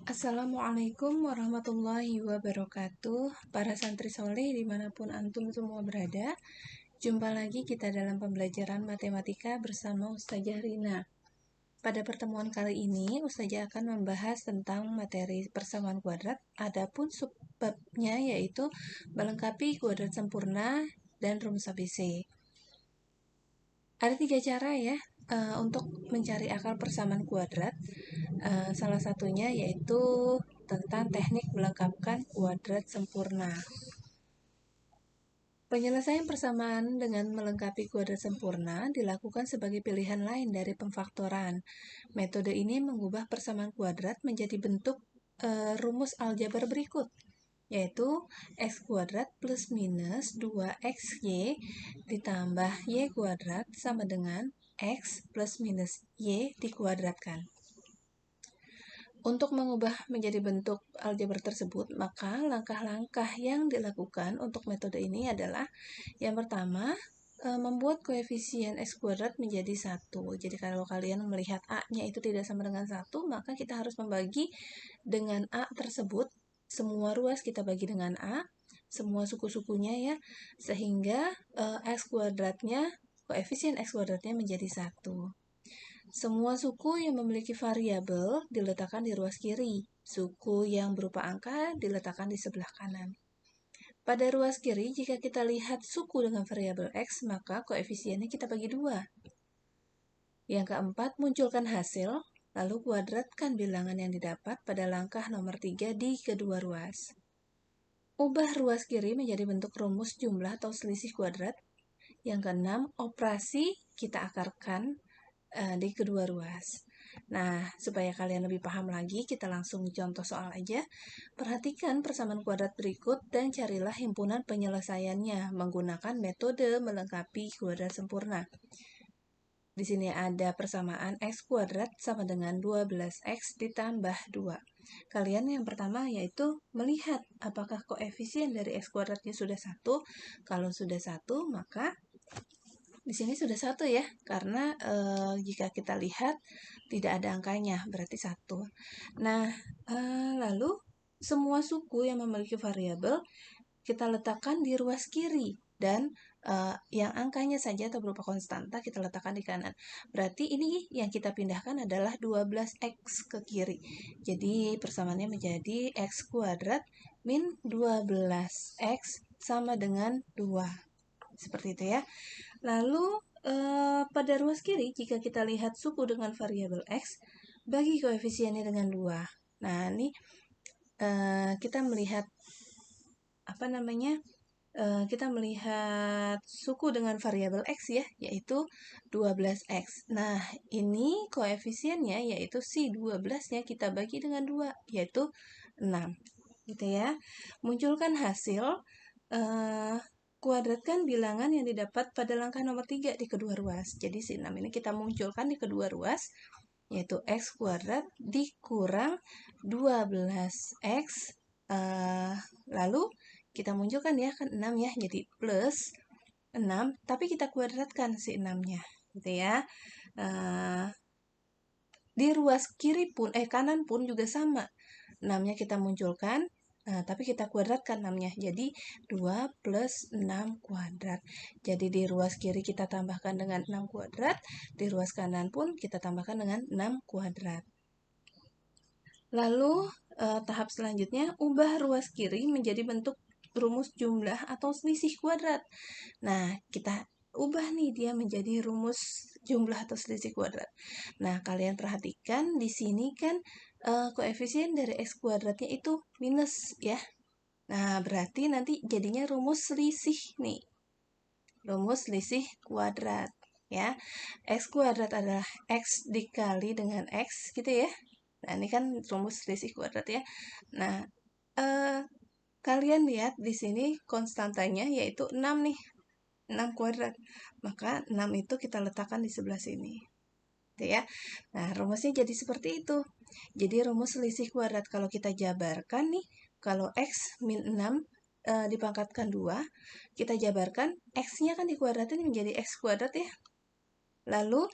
Assalamualaikum warahmatullahi wabarakatuh. Para santri soleh dimanapun antum semua berada, jumpa lagi kita dalam pembelajaran matematika bersama Ustazah Rina. Pada pertemuan kali ini, Ustazah akan membahas tentang materi persamaan kuadrat. Adapun subbabnya yaitu melengkapi kuadrat sempurna dan rumus ABC. Ada 3 cara ya untuk mencari akar persamaan kuadrat. Salah satunya yaitu tentang teknik melengkapkan kuadrat sempurna. Penyelesaian persamaan dengan melengkapi kuadrat sempurna dilakukan sebagai pilihan lain dari pemfaktoran. Metode ini mengubah persamaan kuadrat menjadi bentuk rumus aljabar berikut, yaitu x kuadrat plus minus 2xy ditambah y kuadrat sama dengan x plus minus y dikuadratkan. Untuk mengubah menjadi bentuk aljabar tersebut, maka langkah-langkah yang dilakukan untuk metode ini adalah yang pertama, membuat koefisien x kuadrat menjadi 1. Jadi kalau kalian melihat A-nya itu tidak sama dengan 1, maka kita harus membagi dengan A tersebut. Semua ruas kita bagi dengan A, semua suku-sukunya ya, sehingga koefisien x kuadratnya menjadi 1. Semua suku yang memiliki variabel diletakkan di ruas kiri. Suku yang berupa angka diletakkan di sebelah kanan. Pada ruas kiri, jika kita lihat suku dengan variabel x, maka koefisiennya kita bagi 2. Yang keempat, munculkan hasil, lalu kuadratkan bilangan yang didapat pada langkah nomor 3 di kedua ruas. Ubah ruas kiri menjadi bentuk rumus jumlah atau selisih kuadrat. Yang keenam, operasi kita akarkan di kedua ruas. Nah, supaya kalian lebih paham lagi, kita langsung contoh soal aja. Perhatikan persamaan kuadrat berikut dan carilah himpunan penyelesaiannya menggunakan metode melengkapi kuadrat sempurna. Di sini ada persamaan x kuadrat sama dengan 12x ditambah 2. Kalian yang pertama yaitu melihat apakah koefisien dari x kuadratnya sudah 1. Kalau sudah 1, maka di sini sudah 1 ya, karena jika kita lihat tidak ada angkanya, berarti 1. Nah, lalu semua suku yang memiliki variabel kita letakkan di ruas kiri dan yang angkanya saja atau berupa konstanta kita letakkan di kanan. Berarti ini yang kita pindahkan adalah 12x ke kiri. Jadi persamaannya menjadi x kuadrat min 12x sama dengan 2. Seperti itu ya. Lalu pada ruas kiri jika kita lihat suku dengan variabel x, bagi koefisiennya dengan 2. Nah, ini kita melihat kita melihat suku dengan variabel x ya, yaitu 12x. Nah, ini koefisiennya yaitu si 12-nya kita bagi dengan 2, yaitu 6. Gitu ya. Munculkan hasil, kuadratkan bilangan yang didapat pada langkah nomor 3 di kedua ruas. Jadi si 6 ini kita munculkan di kedua ruas, yaitu x kuadrat dikurang 12x, lalu kita munculkan ya, kan 6 ya, jadi plus 6, tapi kita kuadratkan si 6-nya, gitu ya. Di ruas kiri pun, kanan pun juga sama. 6-nya kita munculkan, tapi kita kuadratkan 6-nya, jadi 2 plus 6 kuadrat. Jadi di ruas kiri kita tambahkan dengan 6 kuadrat, di ruas kanan pun kita tambahkan dengan 6 kuadrat. Lalu tahap selanjutnya, ubah ruas kiri menjadi bentuk rumus jumlah atau selisih kuadrat. Nah, kita ubah nih dia menjadi rumus jumlah atau selisih kuadrat. Nah, kalian perhatikan di sini kan koefisien dari x kuadratnya itu minus ya. Nah, berarti nanti jadinya rumus selisih nih. Rumus selisih kuadrat ya. X kuadrat adalah x dikali dengan x gitu ya. Nah, ini kan rumus selisih kuadrat ya. Nah, kalian lihat di sini konstantanya yaitu 6 nih. 6 kuadrat. Maka 6 itu kita letakkan di sebelah sini. Gitu ya. Nah, rumusnya jadi seperti itu. Jadi rumus selisih kuadrat kalau kita jabarkan nih, kalau x min 6 dipangkatkan 2, kita jabarkan x-nya kan dikuadratin menjadi x kuadrat ya. Lalu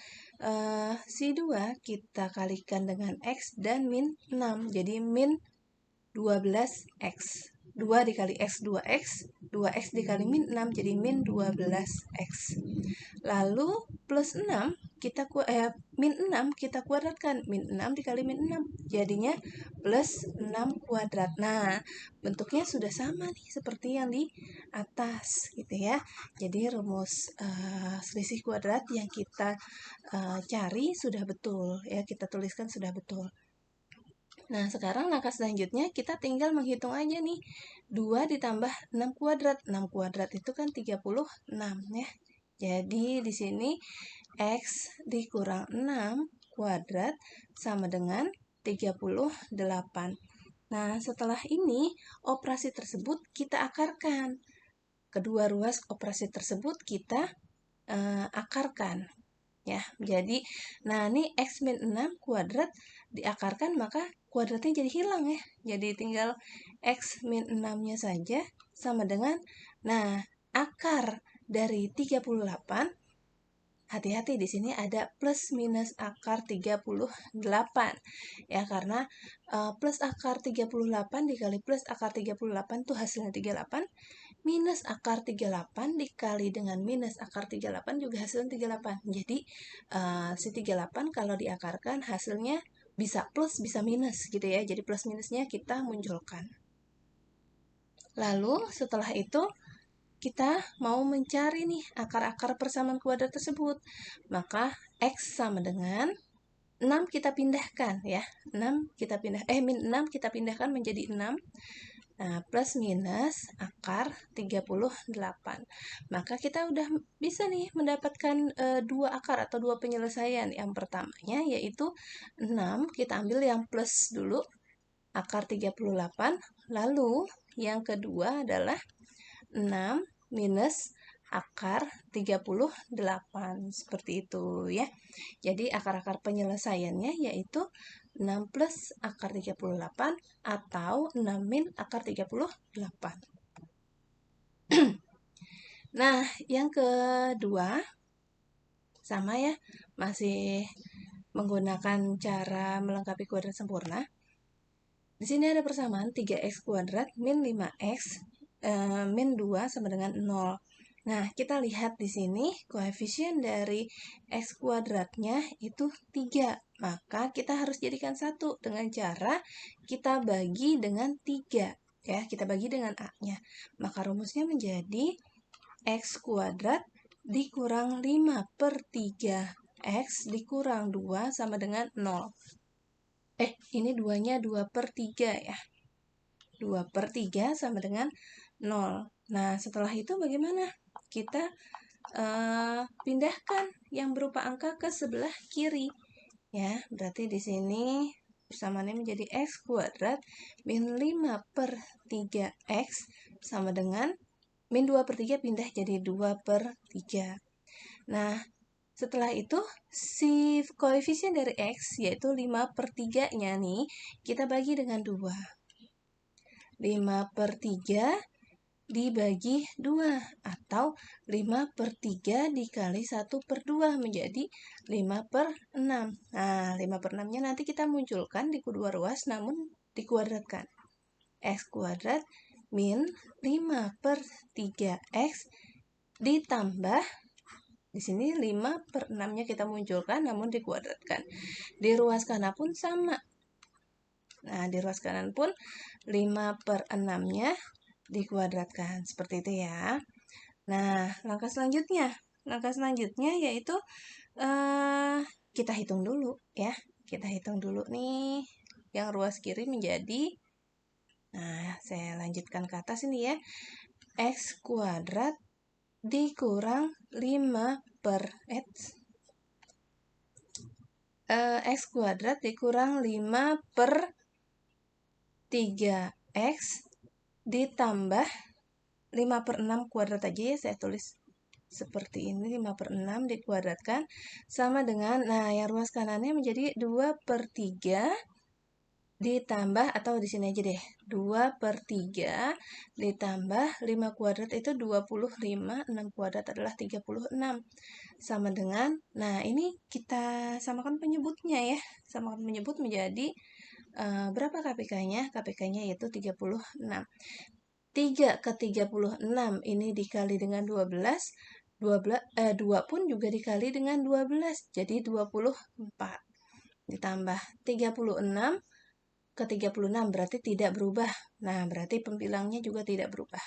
si 2 kita kalikan dengan X dan min 6. Jadi min 12X. 2 dikali X, 2X. 2X dikali min 6, jadi min 12X. Lalu plus 6, min 6 kita kuadratkan. Min 6 dikali min 6, jadinya plus 6 kuadrat. Nah, bentuknya sudah sama nih seperti yang di atas gitu ya. Jadi rumus selisih kuadrat yang kita cari sudah betul ya, kita tuliskan sudah betul. Nah, sekarang langkah selanjutnya kita tinggal menghitung aja nih. 2 ditambah 6 kuadrat. 6 kuadrat itu kan 36 ya. Jadi di sini X dikurang 6 kuadrat sama dengan 38. Nah, setelah ini operasi tersebut kita akarkan. Kedua ruas operasi tersebut kita akarkan. Ya, jadi nah ini X min 6 kuadrat diakarkan, maka kuadratnya jadi hilang ya. Jadi tinggal X min 6-nya saja sama dengan, nah, akar dari 38, hati-hati di sini ada plus minus akar 38 ya, karena plus akar 38 dikali plus akar 38 itu hasilnya 38, minus akar 38 dikali dengan minus akar 38 juga hasilnya 38. Jadi si 38 kalau diakarkan hasilnya bisa plus bisa minus gitu ya. Jadi plus minusnya kita munculkan. Lalu setelah itu kita mau mencari nih akar-akar persamaan kuadrat tersebut. Maka X sama dengan 6 kita pindahkan ya. 6 kita min 6 kita pindahkan menjadi 6. Nah, plus minus akar 38. Maka kita udah bisa nih mendapatkan dua akar atau dua penyelesaian. Yang pertamanya yaitu 6, kita ambil yang plus dulu, akar 38. Lalu yang kedua adalah 6 minus akar 38. Seperti itu ya. Jadi akar-akar penyelesaiannya yaitu 6 plus akar 38 atau 6 min akar 38. Nah, yang kedua sama ya, masih menggunakan cara melengkapi kuadrat sempurna. Di sini ada persamaan 3x kuadrat min 5x min 2 sama dengan 0. Nah, kita lihat di sini koefisien dari x kuadratnya itu 3. Maka kita harus jadikan 1 dengan cara kita bagi dengan 3. Ya, kita bagi dengan A-nya. Maka rumusnya menjadi x kuadrat dikurang 5/3 x dikurang 2 sama dengan 0. Ini 2-nya 2/3 ya. 2/3 sama dengan 0. Nah, setelah itu bagaimana? Kita pindahkan yang berupa angka ke sebelah kiri. Ya, berarti di sini persamaannya menjadi x kuadrat min 5/3x sama dengan min 2/3 pindah jadi 2/3. Nah, setelah itu si koefisien dari x yaitu 5/3-nya nih kita bagi dengan 2. 5/3 dibagi 2 atau 5/3 dikali 1/2 menjadi 5/6. Nah, 5/6-nya nanti kita munculkan di kedua ruas namun dikuadratkan. X kuadrat min 5/3x ditambah, di sini 5/6-nya kita munculkan namun dikuadratkan. Di ruas kanan pun sama. Nah, di ruas kanan pun 5/6-nya dikuadratkan. Seperti itu ya. Nah, langkah selanjutnya yaitu kita hitung dulu ya. Kita hitung dulu nih yang ruas kiri menjadi, nah, saya lanjutkan ke atas ini ya. X kuadrat dikurang 5/X kuadrat dikurang 5/3x ditambah 5/6 kuadrat aja ya, saya tulis seperti ini, 5/6 dikuadratkan sama dengan, nah, yang ruas kanannya menjadi 2/3 ditambah, atau di sini aja deh, 2/3 ditambah 5 kuadrat itu 25, 6 kuadrat adalah 36. Sama dengan, nah ini kita samakan penyebutnya ya, samakan penyebut menjadi berapa KPK-nya? KPK-nya yaitu 36. 3 ke 36 ini dikali dengan 12, 2 pun juga dikali dengan 12, jadi 24. Ditambah 36 ke 36 berarti tidak berubah. Nah, berarti pembilangnya juga tidak berubah.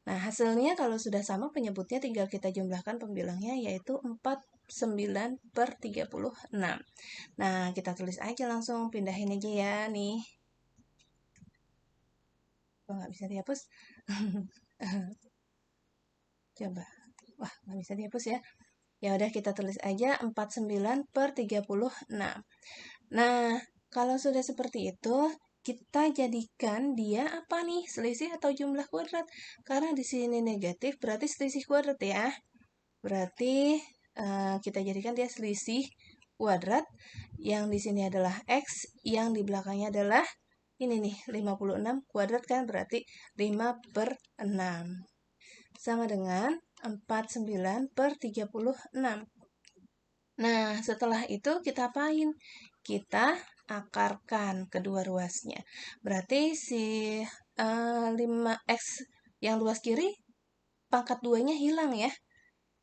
Nah, hasilnya kalau sudah sama penyebutnya tinggal kita jumlahkan pembilangnya yaitu 49/36. Nah, kita tulis aja langsung, pindahin aja ya nih. Kok nggak bisa dihapus? Coba. Wah, nggak bisa dihapus ya. Ya udah kita tulis aja 49/36. Nah, kalau sudah seperti itu, kita jadikan dia apa nih? Selisih atau jumlah kuadrat? Karena di sini negatif, berarti selisih kuadrat ya. Berarti kita jadikan dia selisih kuadrat. Yang di sini adalah X, yang di belakangnya adalah ini nih, 56 kuadrat kan? Berarti 5/6. Sama dengan 49/36. Nah, setelah itu kita apain? Kita akarkan kedua ruasnya. Berarti si 5X yang luas kiri, pangkat 2-nya hilang ya.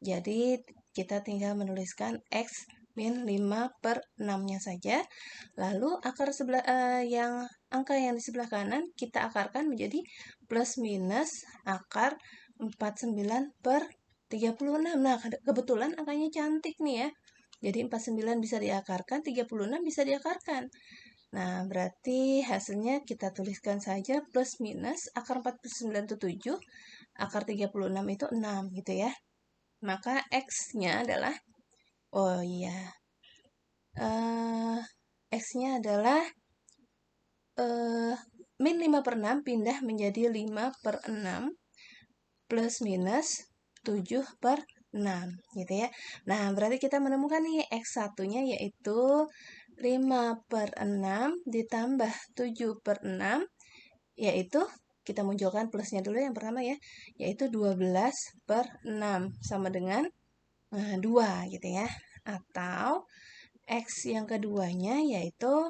Jadi, kita tinggal menuliskan X min 5/6-nya saja. Lalu, akar sebelah yang angka yang di sebelah kanan, kita akarkan menjadi plus minus akar 49/36. Nah, kebetulan angkanya cantik nih ya. Jadi 49 bisa diakarkan, 36 bisa diakarkan. Nah, berarti hasilnya kita tuliskan saja plus minus akar 49 itu 7, akar 36 itu 6 gitu ya. Maka X-nya adalah, oh iya, X-/nya adalah min 5/6 pindah menjadi 5/6 plus minus 7/6 gitu ya. Nah, berarti kita menemukan nih X1-nya yaitu 5/6 ditambah 7/6, yaitu kita munculkan plusnya dulu yang pertama ya, yaitu 12/6 sama dengan 2 gitu ya. Atau X yang keduanya yaitu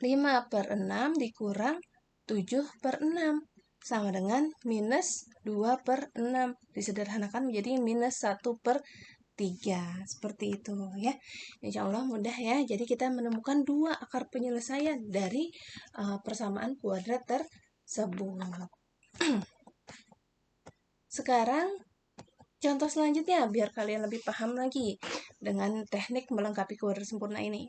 5/6 dikurang 7/6 sama dengan minus 2/6. Disederhanakan menjadi minus 1/3. Seperti itu ya. Insya Allah mudah ya. Jadi kita menemukan 2 akar penyelesaian dari persamaan kuadrat tersebut. Sekarang contoh selanjutnya biar kalian lebih paham lagi dengan teknik melengkapi kuadrat sempurna ini.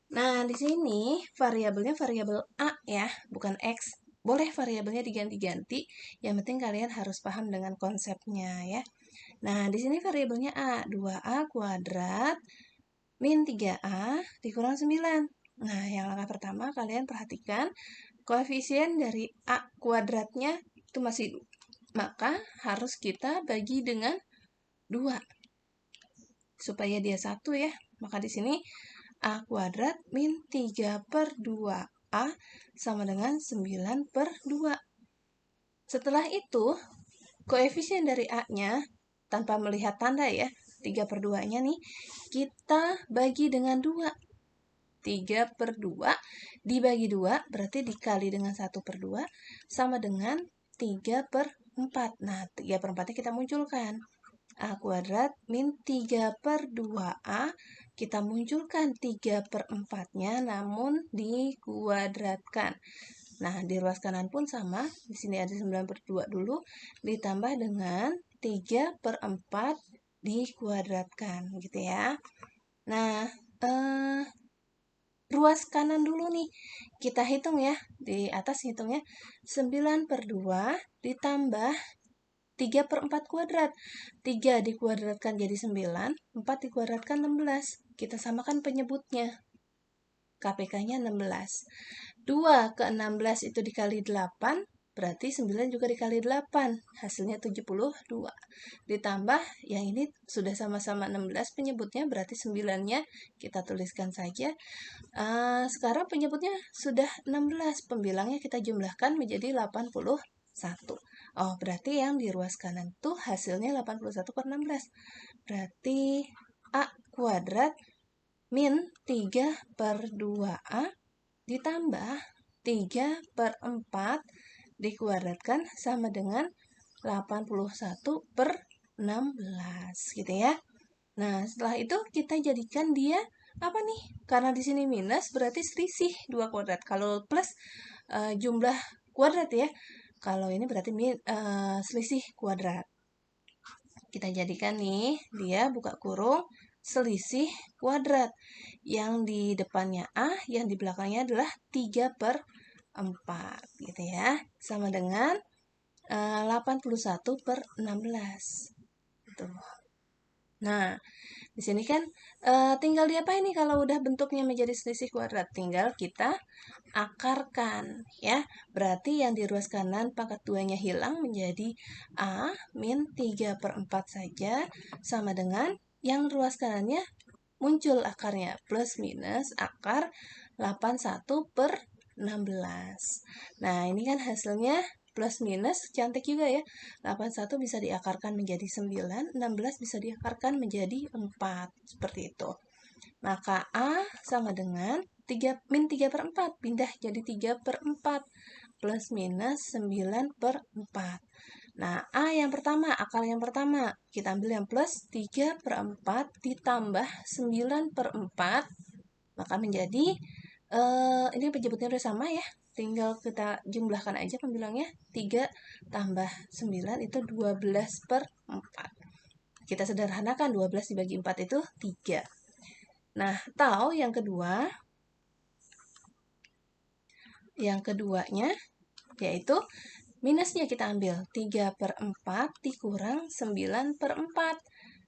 Nah, di sini variabelnya variabel A ya, bukan X. Boleh variabelnya diganti-ganti, yang penting kalian harus paham dengan konsepnya ya. Nah, di sini variabelnya A, 2A kuadrat min 3A dikurang 9. Nah, yang langkah pertama kalian perhatikan koefisien dari A kuadratnya itu masih, maka harus kita bagi dengan 2 supaya dia 1 ya. Maka di sini A kuadrat min 3/2A sama dengan 9/2. Setelah itu, koefisien dari A-nya, tanpa melihat tanda ya, 3/2-nya nih, kita bagi dengan 2. 3/2 dibagi 2, berarti dikali dengan 1/2, sama dengan 3/4. Nah, 3/4-nya kita munculkan. A kuadrat min 3/2A, kita munculkan 3/4-nya namun dikuadratkan. Nah, di ruas kanan pun sama, di sini ada 9/2 dulu, ditambah dengan 3/4 dikuadratkan, gitu ya. Nah, ruas kanan dulu nih, kita hitung ya, di atas hitungnya 9/2 ditambah 3/4 kuadrat. 3 dikuadratkan jadi 9, 4 dikuadratkan 16. Kita samakan penyebutnya. KPK-nya 16. 2 ke 16 itu dikali 8, berarti 9 juga dikali 8, hasilnya 72. Ditambah, yang ini sudah sama-sama 16 penyebutnya, berarti 9-nya kita tuliskan saja. Sekarang penyebutnya sudah 16, pembilangnya kita jumlahkan menjadi 81. Oh, berarti yang di ruas kanan tuh hasilnya 81 per 16. Berarti A kuadrat min 3 per 2A ditambah 3 per 4 dikuadratkan sama dengan 81 per 16 gitu ya. Nah, setelah itu kita jadikan dia apa nih? Karena di sini minus berarti selisih 2 kuadrat. Kalau plus jumlah kuadrat ya. Kalau ini berarti selisih kuadrat. Kita jadikan nih, dia buka kurung selisih kuadrat. Yang di depannya A, yang di belakangnya adalah 3 per 4 gitu ya. Sama dengan 81 per 16. Tuh. Nah, di sini kan tinggal diapain nih kalau udah bentuknya menjadi selisih kuadrat? Tinggal kita akarkan ya. Berarti yang di ruas kanan pangkat 2-nya hilang menjadi A min 3 per 4 saja. Sama dengan yang ruas kanannya muncul akarnya. Plus minus akar 81 per 16. Nah, ini kan hasilnya plus minus cantik juga ya. 81 bisa diakarkan menjadi 9, 16 bisa diakarkan menjadi 4. Seperti itu. Maka A sama dengan 3, min 3 per 4. Pindah jadi 3 per 4. Plus minus 9 per 4. Nah, A yang pertama, akar yang pertama. Kita ambil yang plus 3 per 4 ditambah 9 per 4. Maka menjadi, ini penyebutnya udah sama ya. Tinggal kita jumlahkan aja pembilangnya. 3 tambah 9 itu 12 per 4. Kita sederhanakan, 12 dibagi 4 itu 3. Nah, atau yang kedua, yang keduanya yaitu minusnya kita ambil 3 per 4 dikurang 9 per 4.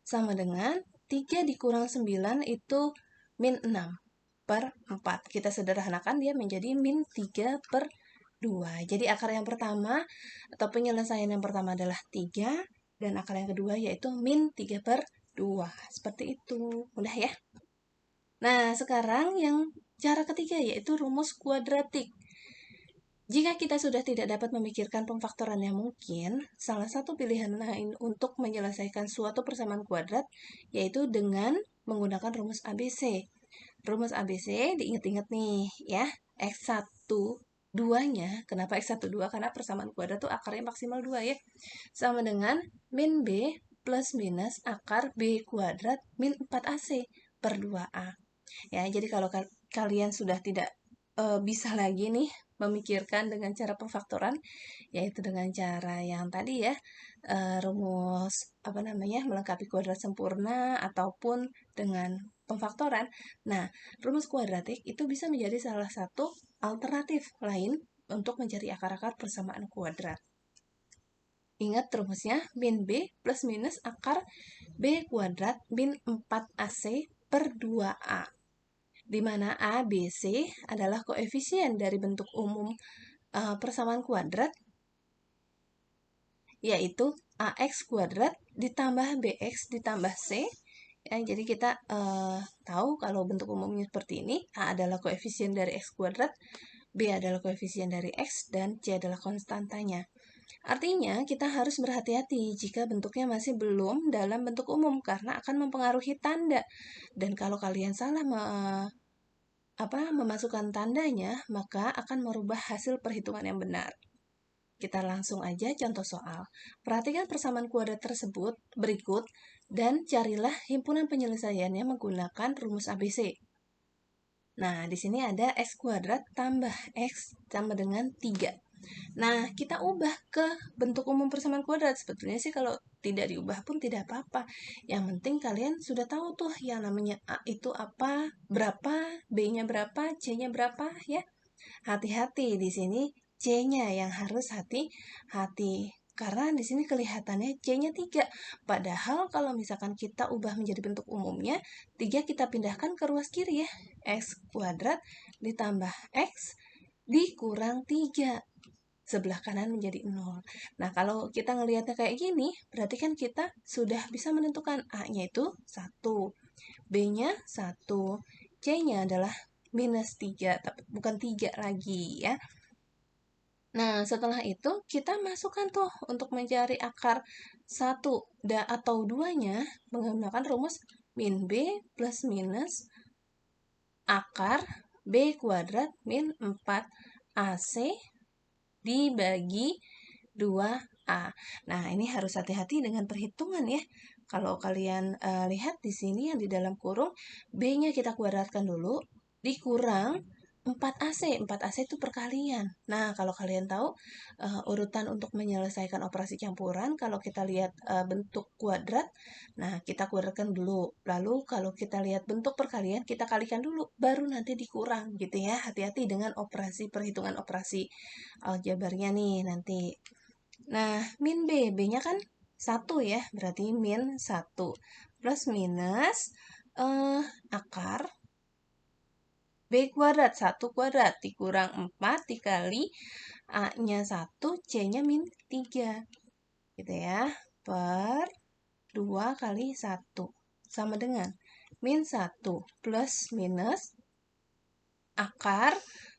Sama dengan 3 dikurang 9 itu min 6 per 4. Kita sederhanakan dia menjadi min 3 per 2. Jadi akar yang pertama atau penyelesaian yang pertama adalah 3. Dan akar yang kedua yaitu min 3 per 2. Seperti itu. Mudah ya? Nah, sekarang yang cara ketiga yaitu rumus kuadratik. Jika kita sudah tidak dapat memikirkan pemfaktoran yang mungkin, salah satu pilihan lain untuk menyelesaikan suatu persamaan kuadrat yaitu dengan menggunakan rumus ABC. Rumus ABC diingat-ingat nih ya, X1 2-nya, kenapa X1 2? Karena persamaan kuadrat itu akarnya maksimal 2 ya. Sama dengan min B plus minus akar B kuadrat min 4AC per 2A. Ya, jadi kalau kalian sudah tidak bisa lagi nih memikirkan dengan cara pemfaktoran, yaitu dengan cara yang tadi ya, rumus melengkapi kuadrat sempurna ataupun dengan pemfaktoran. Nah, rumus kuadratik itu bisa menjadi salah satu alternatif lain untuk mencari akar-akar persamaan kuadrat. Ingat rumusnya, min B plus minus akar B kuadrat min 4AC per 2A. Di mana A, B, C adalah koefisien dari bentuk umum persamaan kuadrat, yaitu AX kuadrat ditambah BX ditambah C. Ya, jadi kita tahu kalau bentuk umumnya seperti ini, A adalah koefisien dari X kuadrat, B adalah koefisien dari X, dan C adalah konstantanya. Artinya, kita harus berhati-hati jika bentuknya masih belum dalam bentuk umum, karena akan mempengaruhi tanda. Dan kalau kalian salah memasukkan tandanya, maka akan merubah hasil perhitungan yang benar. Kita langsung aja contoh soal. Perhatikan persamaan kuadrat tersebut berikut dan carilah himpunan penyelesaiannya menggunakan rumus ABC. Nah, di sini ada X kuadrat tambah X sama dengan 3. Nah, kita ubah ke bentuk umum persamaan kuadrat. Sebetulnya sih kalau tidak diubah pun tidak apa-apa. Yang penting kalian sudah tahu tuh yang namanya A itu apa, berapa, B-nya berapa, C-nya berapa ya. Hati-hati di sini C-nya yang harus hati-hati. Karena di sini kelihatannya C-nya 3. Padahal kalau misalkan kita ubah menjadi bentuk umumnya, 3 kita pindahkan ke ruas kiri ya. X kuadrat ditambah X dikurang 3. sebelah kanan menjadi 0. Nah, kalau kita ngelihatnya kayak gini, berarti kan kita sudah bisa menentukan A-nya itu 1, B-nya 1, C-nya adalah minus 3, tapi bukan 3 lagi ya. Nah, setelah itu kita masukkan tuh untuk mencari akar 1 atau 2-nya menggunakan rumus min B plus minus akar B kuadrat min 4 AC dibagi 2A. Nah, ini harus hati-hati dengan perhitungan ya. Kalau kalian lihat di sini yang di dalam kurung, B-nya kita kuadratkan dulu, dikurang 4AC. 4AC itu perkalian. Nah, kalau kalian tahu urutan untuk menyelesaikan operasi campuran, kalau kita lihat bentuk kuadrat, nah kita kuadratkan dulu. Lalu kalau kita lihat bentuk perkalian, kita kalikan dulu, baru nanti dikurang gitu ya. Hati-hati dengan perhitungan operasi aljabarnya nih nanti. Nah, min B, B-nya kan 1 ya, berarti min 1 plus minus akar B kuadrat, 1 kuadrat dikurang 4 dikali A-nya 1, C-nya min 3. Gitu ya, per 2 kali 1 sama dengan min 1 plus minus akar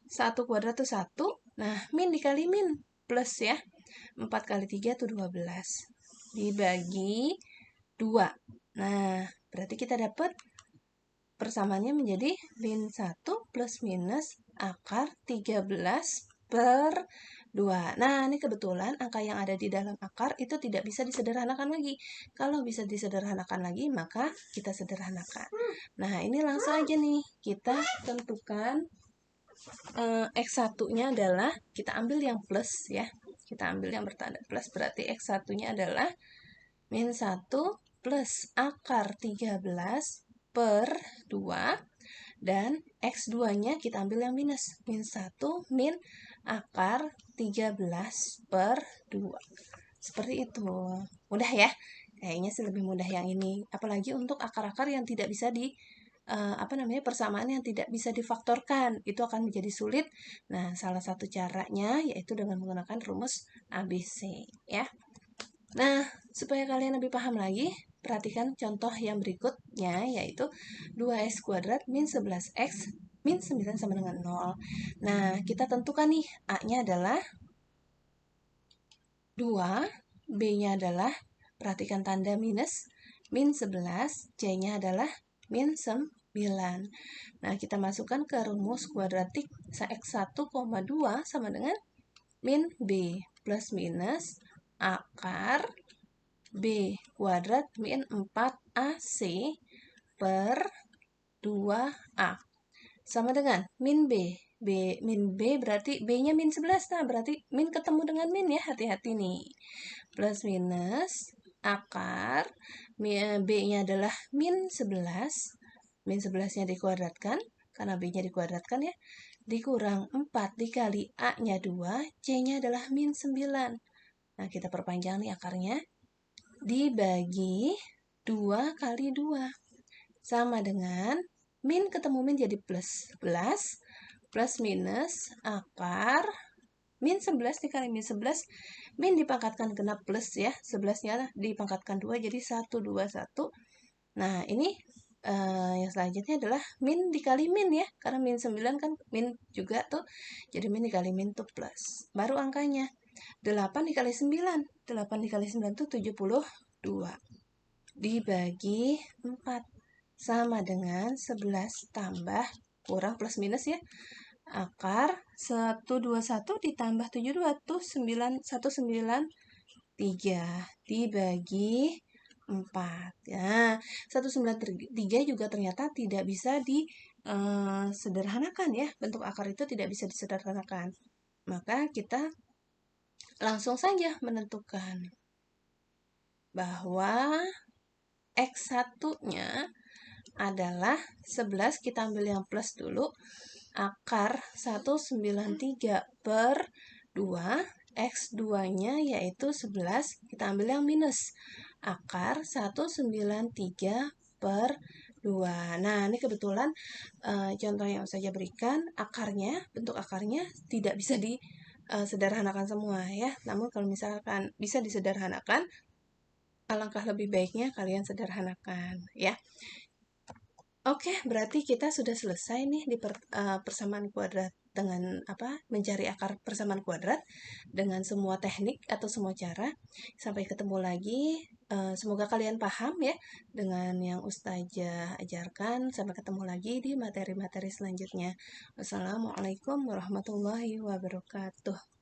1 kuadrat itu 1. Nah, min dikali min plus ya. 4 kali 3 itu 12. Dibagi 2. Nah, berarti kita dapat persamaannya menjadi min 1 plus minus akar 13 per 2. Nah, ini kebetulan angka yang ada di dalam akar itu tidak bisa disederhanakan lagi. Kalau bisa disederhanakan lagi, maka kita sederhanakan. Nah, ini langsung aja nih. Kita tentukan X1-nya adalah, kita ambil yang plus ya. Kita ambil yang bertanda plus, berarti X1-nya adalah min 1 plus akar 13 per 2. Dan X2-nya kita ambil yang minus. Min 1 min akar 13 per 2. Seperti itu. Mudah ya? Kayaknya sih lebih mudah yang ini. Apalagi untuk akar-akar yang tidak bisa persamaan yang tidak bisa difaktorkan. Itu akan menjadi sulit. Nah, salah satu caranya yaitu dengan menggunakan rumus ABC. Ya. Nah, supaya kalian lebih paham lagi, perhatikan contoh yang berikutnya, yaitu 2x kuadrat min 11x min 9 sama dengan 0. Nah, kita tentukan nih, A-nya adalah 2, B-nya adalah, perhatikan tanda minus, min 11, C-nya adalah min 9. Nah, kita masukkan ke rumus kuadratik X1, 2 sama dengan min B plus minus akar B kuadrat min 4AC per 2A sama dengan min B. Min B berarti B-nya min 11. Nah, berarti min ketemu dengan min ya. Hati-hati nih. Plus minus akar B-nya adalah min 11. Min 11-nya dikuadratkan, karena B-nya dikuadratkan ya. Dikurang 4 dikali A-nya 2, C-nya adalah min 9. Nah, kita perpanjang nih akarnya. Dibagi 2 kali 2 sama dengan min ketemu min jadi plus minus akar min 11 dikali min 11, min dipangkatkan genap plus ya, 11-nya dipangkatkan 2 jadi 1, 2, 1. Nah, ini yang selanjutnya adalah min dikali min ya, karena min 9 kan min juga tuh, jadi min dikali min tuh plus. Baru angkanya 8 dikali 9, 8 dikali 9 itu 72. Dibagi 4. Sama dengan 11 tambah kurang plus minus ya. Akar 121 ditambah 72 itu 193. Dibagi 4. Ya, 193 juga ternyata tidak bisa disederhanakan ya. Bentuk akar itu tidak bisa disederhanakan. Maka kita langsung saja menentukan bahwa X1-nya adalah 11, kita ambil yang plus dulu, akar 193 per 2, X2-nya yaitu 11, kita ambil yang minus, akar 193 per 2. Nah, ini kebetulan contoh yang saya berikan, akarnya, bentuk akarnya tidak bisa di sederhanakan semua ya. Namun kalau misalkan bisa disederhanakan, alangkah lebih baiknya kalian sederhanakan ya. Oke, berarti kita sudah selesai nih di persamaan kuadrat dengan mencari akar persamaan kuadrat dengan semua teknik atau semua cara. Sampai ketemu lagi. Semoga kalian paham ya dengan yang Ustazah ajarkan. Sampai ketemu lagi di materi-materi selanjutnya. Wassalamualaikum warahmatullahi wabarakatuh.